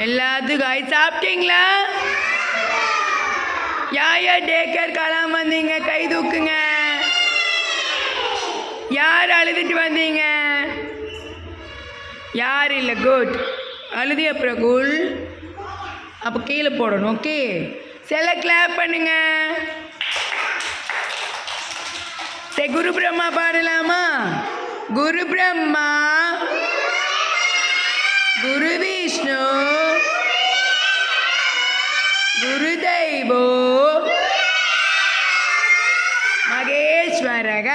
எல்லாத்துக்கும் சாப்பிட்டீங்களா? யார் டே கேர் காணாம வந்தீங்க? கை தூக்குங்க. யார் அழுதுட்டு வந்தீங்க? யார் இல்லை? குட். அழுதி அப்புறம் குல் அப்போ கீழே போடணும். ஓகே, சில கிளாப் பண்ணுங்க. சரி, குரு பிரம்மா பாடலாமா? குரு பிரம்மா, குரு விஷ்ணு, குரு தெய்வோ மகேஸ்வரக,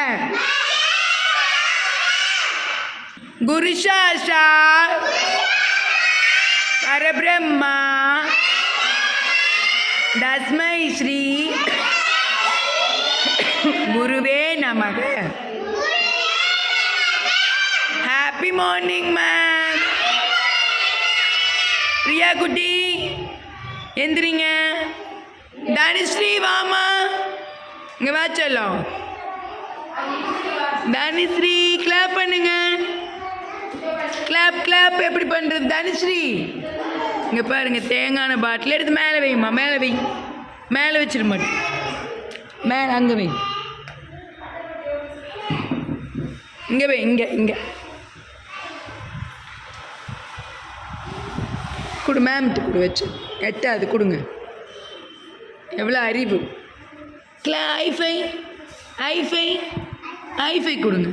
குரு சாட்சாத் பரபிரம்மா தஸ்மை ஸ்ரீ குருவே நமக. Happy morning ma'am. பிரியா குட்டி எந்திரிங்க. தனுஸ்ரீ வாமா, இங்கே வா செல்லம். தனுஸ்ரீ கிளாப் பண்ணுங்க. கிளாப் கிளாப் எப்படி பண்ணுறது தனுஸ்ரீ? இங்கே பாருங்க, தேங்காய் பாட்டில் எடுத்து மேலே வைம்மா. மேலே வை, மேலே வச்சிட மாட்டேன். மேலே அங்கே வை, இங்கே வை, இங்கே இங்கே கொடு. மேம்ட்டு கொடு, வச்சு எட்டாது கொடுங்க. எவ்வளோ அறிவு. ஐஃபை ஐஃபை ஐஃபை கொடுங்க.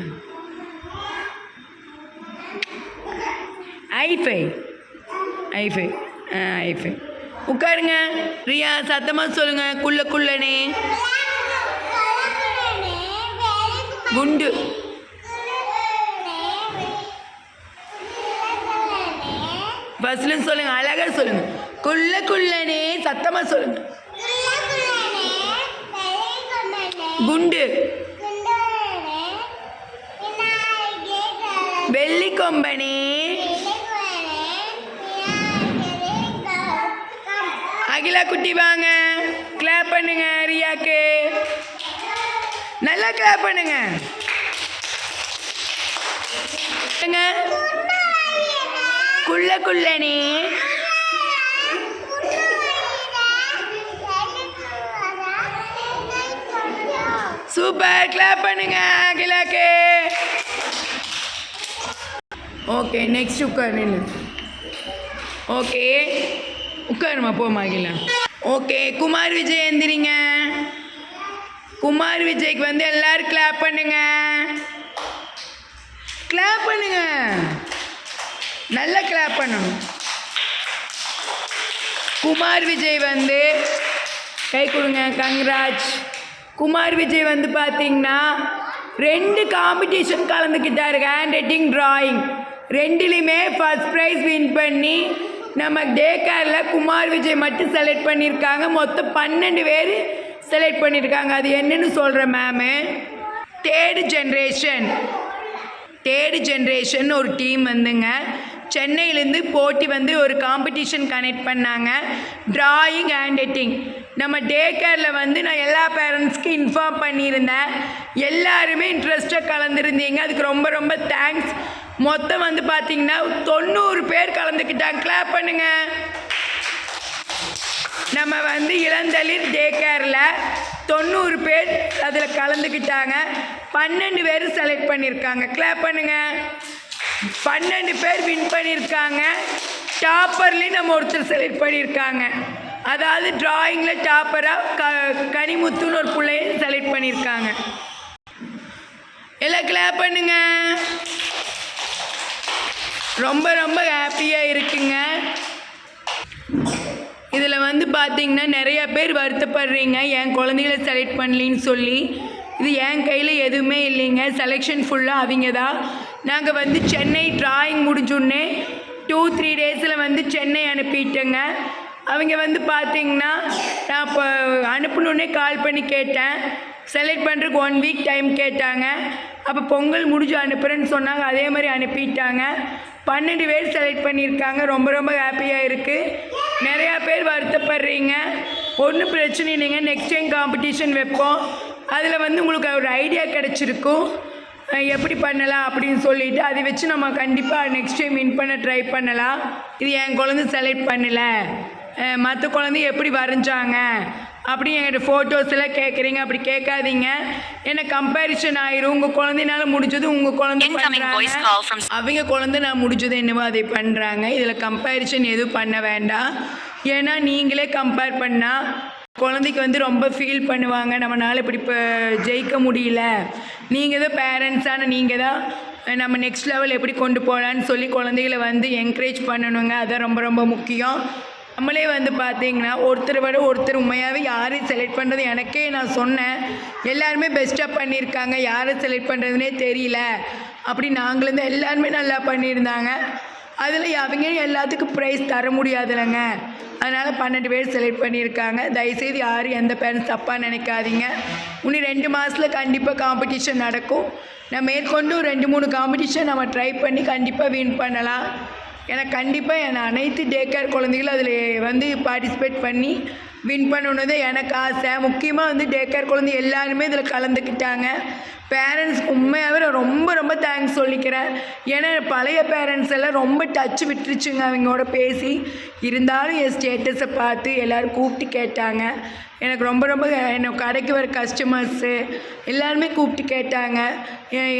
ஐஃபை ஐஃபை ஐஃபை. உட்காருங்க. ரியா சத்தமாக சொல்லுங்க. குள்ளனே குண்டு. ஃபர்ஸ்ட்ல சொல்லுங்க, அழகா சொல்லுங்க. குள்ளனே சத்தமாக சொல்லுங்க. குண்டு, வெள்ளி கொம்பனே, அகிலா குட்டி வாங்க. கிளாப் பண்ணுங்க ரியாக்கு. நல்லா கிளாப் பண்ணுங்க. குள்ளனே, சூப்பர். கிளாப் பண்ணுங்க அகிலாக்கு. ஓகே, நெக்ஸ்ட் உட்கார் நின்று. ஓகே, உட்காருமா போமா அகிலா. ஓகே, குமார் விஜய் எந்திரிங்க. குமார் விஜய்க்கு வந்து எல்லாரும் கிளாப் பண்ணுங்க. கிளாப் பண்ணுங்க, நல்லா கிளாப் பண்ணணும். குமார் விஜய் வந்து கை கொடுங்க. கங்க்ராட்ஸ். குமார் விஜய் வந்து பார்த்தீங்கன்னா 2 காம்படிஷன் கலந்துக்கிட்டாரு. ஹேண்ட் ரைட்டிங், டிராயிங் ரெண்டுலேயுமே ஃபர்ஸ்ட் ப்ரைஸ் வின் பண்ணி நம்ம டே கேரில் குமார் விஜய் மட்டும் செலக்ட் பண்ணியிருக்காங்க. மொத்தம் 12 பேர் செலக்ட் பண்ணியிருக்காங்க. அது என்னன்னு சொல்கிறேன் மேமு. தேர்டு ஜென்ரேஷன் ஒரு டீம் வந்துங்க சென்னையிலேருந்து போட்டி வந்து ஒரு காம்படிஷன் கனெக்ட் பண்ணாங்க. Drawing, hand writing. நம்ம டே கேரில் வந்து நான் எல்லா பேரண்ட்ஸ்க்கும் இன்ஃபார்ம் பண்ணியிருந்தேன். எல்லாருமே இன்ட்ரெஸ்டாக கலந்துருந்தீங்க. அதுக்கு ரொம்ப ரொம்ப தேங்க்ஸ். மொத்தம் வந்து பார்த்தீங்கன்னா 90 பேர் கலந்துக்கிட்டாங்க. கிளாப் பண்ணுங்க. நம்ம வந்து இளந்தளிர் டே கேரில் 90 பேர் அதில் கலந்துக்கிட்டாங்க. 12 பேர் செலக்ட் பண்ணியிருக்காங்க. கிளாப் பண்ணுங்க. 12 பேர் வின் பண்ணியிருக்காங்க. டாப்பர்லேயும் நம்ம ஒருத்தர் செலக்ட் பண்ணியிருக்காங்க. அதாவது டிராயிங்கில் டாப்பராக கனிமுத்துன்னு ஒரு பிள்ளைய செலக்ட் பண்ணியிருக்காங்க. எல்லாம் கிளாப் பண்ணுங்க. ரொம்ப ரொம்ப ஹாப்பியாக இருக்குங்க. இதில் வந்து பார்த்திங்கன்னா நிறையா பேர் வருத்தப்படுறீங்க என் குழந்தைகளை செலக்ட் பண்ணலின்னு சொல்லி. இது என் கையில் எதுவுமே இல்லைங்க. செலெக்ஷன் ஃபுல்லாக அவங்க தான். நாங்கள் வந்து சென்னை டிராயிங் முடிஞ்சோடனே 2-3 டேஸில் வந்து சென்னை அனுப்பிட்டேங்க. அவங்க வந்து பார்த்திங்கன்னா நான் இப்போ அனுப்பணுன்னே கால் பண்ணி கேட்டேன். செலக்ட் பண்ணுறதுக்கு 1 வீக் டைம் கேட்டாங்க. அப்போ பொங்கல் முடிஞ்சு அனுப்புகிறேன்னு சொன்னாங்க. அதே மாதிரி அனுப்பிட்டாங்க. 12 பேர் செலக்ட் பண்ணியிருக்காங்க. ரொம்ப ரொம்ப ஹாப்பியாக இருக்குது. நிறையா பேர் வருத்தப்படுறீங்க. ஒன்றும் பிரச்சனை இல்லைங்க. நெக்ஸ்ட் டைம் காம்படிஷன் வைப்போம். அதில் வந்து உங்களுக்கு ஒரு ஐடியா கிடச்சிருக்கும். எப்படி பண்ணலாம் அப்படின்னு சொல்லிவிட்டு அதை வச்சு நம்ம கண்டிப்பாக நெக்ஸ்ட் டைம் வின் பண்ண ட்ரை பண்ணலாம். இது என் குழந்தை செலக்ட் பண்ணலை, மற்ற குழந்தை எப்படி வரைஞ்சாங்க அப்படி என்கிட்ட ஃபோட்டோஸ் எல்லாம் கேட்குறீங்க. அப்படி கேட்காதீங்க, என்ன கம்பேரிஷன் ஆயிரும். உங்கள் குழந்தைனால முடிஞ்சது உங்கள் குழந்தை பண்ணுறாங்க, அவங்க குழந்தை நான் முடிஞ்சது என்னவோ அதை பண்ணுறாங்க. இதில் கம்பேரிஷன் எதுவும் பண்ண வேண்டாம். ஏன்னா நீங்களே கம்பேர் பண்ணால் குழந்தைக்கு வந்து ரொம்ப ஃபீல் பண்ணுவாங்க, நம்மளால் இப்படி இப்போ ஜெயிக்க முடியல. நீங்கள் தான் பேரண்ட்ஸான நீங்கள் தான் நம்ம நெக்ஸ்ட் லெவல் எப்படி கொண்டு போகலான்னு சொல்லி குழந்தைகளை வந்து என்கரேஜ் பண்ணணுங்க. அதுதான் ரொம்ப ரொம்ப முக்கியம். நம்மளே வந்து பார்த்தீங்கன்னா ஒருத்தரை விட ஒருத்தர் உண்மையாகவே யாரையும் செலக்ட் பண்ணுறது எனக்கே நான் சொன்னேன், எல்லாருமே பெஸ்ட்டாக பண்ணியிருக்காங்க, யாரை செலக்ட் பண்ணுறதுனே தெரியல அப்படி நாங்களும் தான் எல்லாருமே நல்லா பண்ணியிருந்தாங்க. அதில் அவங்க எல்லாத்துக்கும் ப்ரைஸ் தர முடியாதுல்லங்க, அதனால் 12 பேர் செலக்ட் பண்ணியிருக்காங்க. தயவுசெய்து யாரும் எந்த பேரண்ட்ஸ் தப்பாக நினைக்காதீங்க. இன்னும் 2 மாதத்தில் கண்டிப்பாக காம்படிஷன் நடக்கும். நான் மேற்கொண்டு 2-3 காம்படிஷன் நம்ம ட்ரை பண்ணி கண்டிப்பாக வின் பண்ணலாம். எனக்கு கண்டிப்பாக என் அனைத்து டே கேர் குழந்தைகளும் அதில் வந்து பார்ட்டிசிபேட் பண்ணி வின் பண்ணணுன்னதே எனக்கு ஆசை. முக்கியமாக வந்து டே கேர் குழந்தை எல்லாருமே இதில் கலந்துக்கிட்டாங்க. பேரண்ட்ஸ் உண்மையாகவே நான் ரொம்ப ரொம்ப தேங்க்ஸ் சொல்லிக்கிறேன். ஏன்னா பழைய பேரண்ட்ஸ் எல்லாம் ரொம்ப டச் விட்டுருச்சுங்க அவங்களோட பேசி. இருந்தாலும் என் ஸ்டேட்டஸை பார்த்து எல்லோரும் கூப்பிட்டு கேட்டாங்க. எனக்கு ரொம்ப ரொம்ப என்னை கடைக்கு வர கஸ்டமர்ஸு எல்லாருமே கூப்பிட்டு கேட்டாங்க,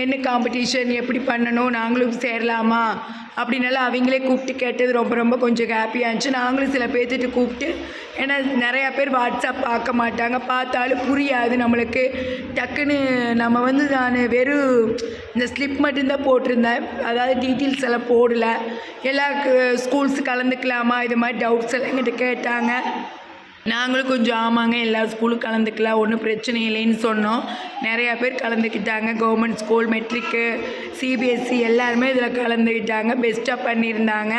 என்ன காம்படிஷன் எப்படி பண்ணணும், நாங்களும் சேரலாமா அப்படின்னால அவங்களே கூப்பிட்டு கேட்டது ரொம்ப ரொம்ப கொஞ்சம் ஹாப்பியாக இருந்துச்சு. நாங்களும் சில பேர்த்திட்டு கூப்பிட்டு, ஏன்னா நிறையா பேர் வாட்ஸ்அப் பார்க்க மாட்டாங்க, பார்த்தாலும் புரியாது நம்மளுக்கு. டக்குன்னு நம்ம வந்து நான் வெறும் இந்த ஸ்லிப் மட்டும்தான் போட்டிருந்தேன், அதாவது டீட்டெயில்ஸ் எல்லாம் போடலை. எல்லா ஸ்கூல்ஸ் கலந்துக்கலாமா இது மாதிரி டவுட்ஸ் எல்லாம் எங்கிட்ட கேட்டாங்க. நாங்களும் கொஞ்சம் ஆமாங்க எல்லா ஸ்கூலும் கலந்துக்கலாம், ஒன்றும் பிரச்சனை இல்லைன்னு சொன்னோம். நிறையா பேர் கலந்துக்கிட்டாங்க. கவர்மெண்ட் ஸ்கூல், மெட்ரிக்கு, சிபிஎஸ்சி எல்லாருமே இதில் கலந்துக்கிட்டாங்க, பெஸ்ட்டாக பண்ணியிருந்தாங்க.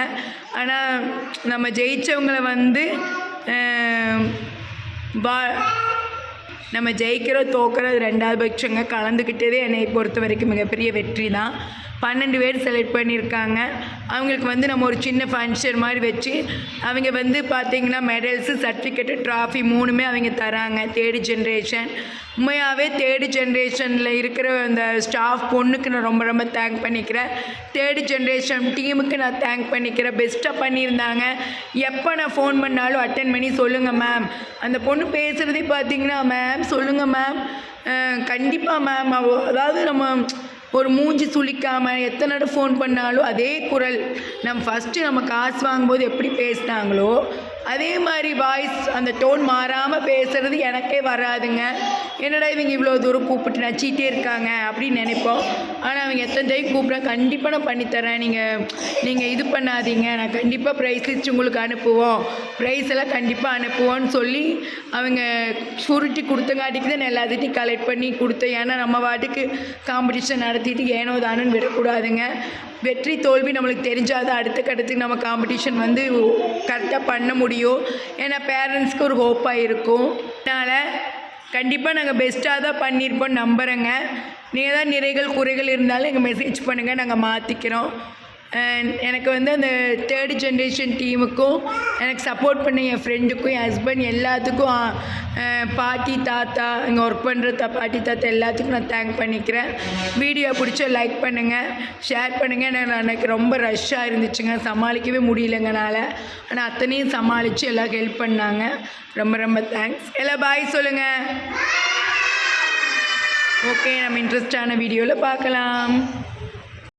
ஆனால் நம்ம ஜெயித்தவங்களை வந்து நம்ம ஜெயிக்கிறோம் தோக்கிறது 2வது பட்சங்க. கலந்துக்கிட்டதே என்னை பொறுத்த வரைக்கும் மிகப்பெரிய வெற்றி தான். 12 பேர் செலக்ட் பண்ணியிருக்காங்க. அவங்களுக்கு வந்து நம்ம ஒரு சின்ன ஃபங்க்ஷன் மாதிரி வச்சு அவங்க வந்து பார்த்திங்கன்னா மெடல்ஸு, சர்டிஃபிகேட்டு, ட்ராஃபி 3மே அவங்க தராங்க. 3rd ஜென்ரேஷன் உண்மையாகவே 3rd ஜென்ரேஷனில் இருக்கிற அந்த ஸ்டாஃப் பொண்ணுக்கு நான் ரொம்ப ரொம்ப தேங்க் பண்ணிக்கிறேன். 3rd ஜென்ரேஷன் டீமுக்கு நான் தேங்க் பண்ணிக்கிறேன். பெஸ்ட்டாக பண்ணியிருந்தாங்க. எப்போ நான் ஃபோன் பண்ணாலும் அட்டன் பண்ணி சொல்லுங்கள் மேம், அந்த பொண்ணு பேசுகிறதே பார்த்திங்கன்னா மேம் சொல்லுங்கள் மேம், கண்டிப்பாக மேம், அதாவது நம்ம ஒரு மூஞ்சி சுளிக்காமல் எத்தனை தடவை ஃபோன் பண்ணாலும் அதே குரல், நம்ம ஃபஸ்ட்டு நம்ம காசு வாங்கும்போது எப்படி பேசினாங்களோ அதே மாதிரி வாய்ஸ், அந்த டோன் மாறாமல் பேசுகிறது எனக்கே வராதுங்க. என்னடா இவங்க இவ்வளோ தூரம் கூப்பிட்டு நச்சிட்டே இருக்காங்க அப்படின்னு நினைப்போம். ஆனால் அவங்க எத்தனை டைம் கூப்பிட்றா, கண்டிப்பாக நான் பண்ணித்தரேன், நீங்கள் இது பண்ணாதீங்க, நான் கண்டிப்பாக ப்ரைஸ் லிஸ்ட் உங்களுக்கு அனுப்புவோம், ப்ரைஸ் எல்லாம் கண்டிப்பாக அனுப்புவோன்னு சொல்லி அவங்க சுருட்டி கொடுத்தங்காட்டிக்கு தான் நான் எல்லாத்தையும் கலெக்ட் பண்ணி கொடுத்தேன். ஏன்னா நம்ம வாட்டுக்கு காம்படிஷன் நடத்திட்டு ஏனோ தானன்னு விடக்கூடாதுங்க. வெற்றி தோல்வி நம்மளுக்கு தெரிஞ்சால் தான் அடுத்த கட்டத்துக்கு நம்ம காம்படிஷன் வந்து கரெக்டாக பண்ண முடியும். ஏன்னா பேரண்ட்ஸ்க்கு ஒரு ஹோப்பாக இருக்கும். அதனால் கண்டிப்பாக நாங்கள் பெஸ்ட்டாக தான் பண்ணியிருப்போம் நம்புகிறேங்க. நீங்கள் தான் நிறைகள் குறைகள் இருந்தாலும் எங்கள் மெசேஜ் பண்ணுங்கள், நாங்கள் மாற்றிக்கிறோம். எனக்கு வந்து அந்த 3rd ஜென்ரேஷன் டீமுக்கும் எனக்கு சப்போர்ட் பண்ண என் ஃப்ரெண்டுக்கும் என் ஹஸ்பண்ட் எல்லாத்துக்கும், பாட்டி தாத்தா இங்கே ஒர்க் பண்ணுற பாட்டி தாத்தா எல்லாத்துக்கும் நான் தேங்க் பண்ணிக்கிறேன். வீடியோ பிடிச்சா லைக் பண்ணுங்கள், ஷேர் பண்ணுங்கள். எனக்கு ரொம்ப ரஷ்ஷாக இருந்துச்சுங்க, சமாளிக்கவே முடியலங்கனால. ஆனால் அத்தனையும் சமாளித்து எல்லாம் ஹெல்ப் பண்ணாங்க. ரொம்ப ரொம்ப தேங்க்ஸ். எல்லாம் பாய் சொல்லுங்கள். ஓகே, நம்ம இன்ட்ரெஸ்டான வீடியோவில் பார்க்கலாம்.